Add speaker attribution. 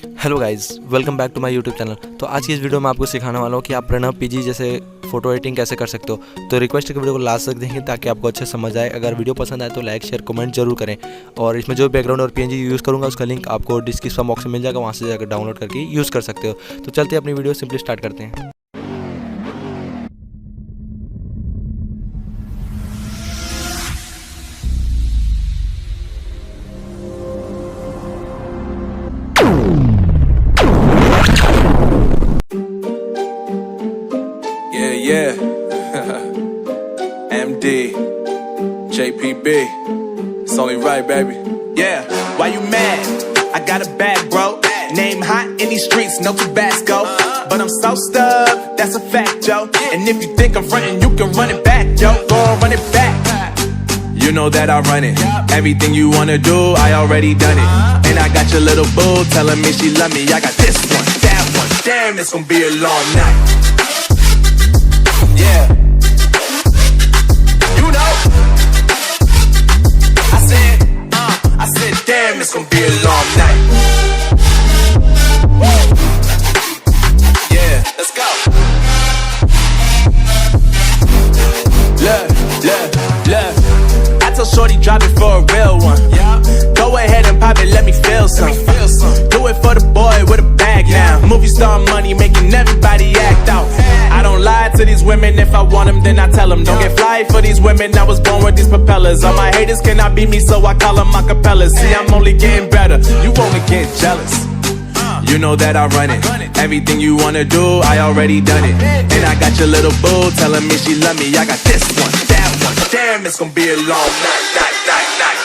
Speaker 1: Hello guys, welcome back to my YouTube channel. तो आज की इस वीडियो में आपको सिखाने वाला हूँ कि आप प्रणव पीजी जैसे फोटो एडिटिंग कैसे कर सकते हो। तो रिक्वेस्ट है कि वीडियो को लास्ट तक देखें ताकि आपको अच्छे समझ आए। अगर वीडियो पसंद आए तो लाइक शेयर कमेंट जरूर करें। और इसमें जो बैकग्राउंड और पीएनजी यूज़ करूँगा उसका लिंक आपको डिस्क्रिप्शन बॉक्स में मिल जाएगा, वहाँ से जाकर डाउनलोड करके यूज़ कर सकते हो। तो चलते अपनी वीडियो सिंपली स्टार्ट करते हैं।
Speaker 2: Yeah, MD, JPB, it's only right, baby.
Speaker 3: Yeah, why you mad? I got a bag, bro. Name hot in these streets, no Tabasco. But I'm so stubbed, that's a fact, Joe. And if you think I'm frontin', you can run it back, Joe. Go on, run it back.
Speaker 2: You know that I run it. Everything you wanna do, I already done it. And I got your little boo telling me she love me. I got this one, that one. Damn, it's gonna be a long night. Yeah. You know. I said, damn, it's gonna be a long night. Yeah, let's go. Look.
Speaker 3: I told Shorty drop it for a real one.
Speaker 2: Yeah.
Speaker 3: Go ahead and pop it, let me feel some. Do it for the boy with a bag now. Movie star money making everybody act out. I don't lie to these women, if I want them then I tell them. Don't get fly for these women, I was born with these propellers. All my haters cannot beat me, so I call them acapellas. See, I'm only getting better, you only get jealous.
Speaker 2: You know that I run it. Everything you wanna do, I already done it. And I got your little boo telling me she love me. I got this one, that one. Damn, it's gonna be a long night.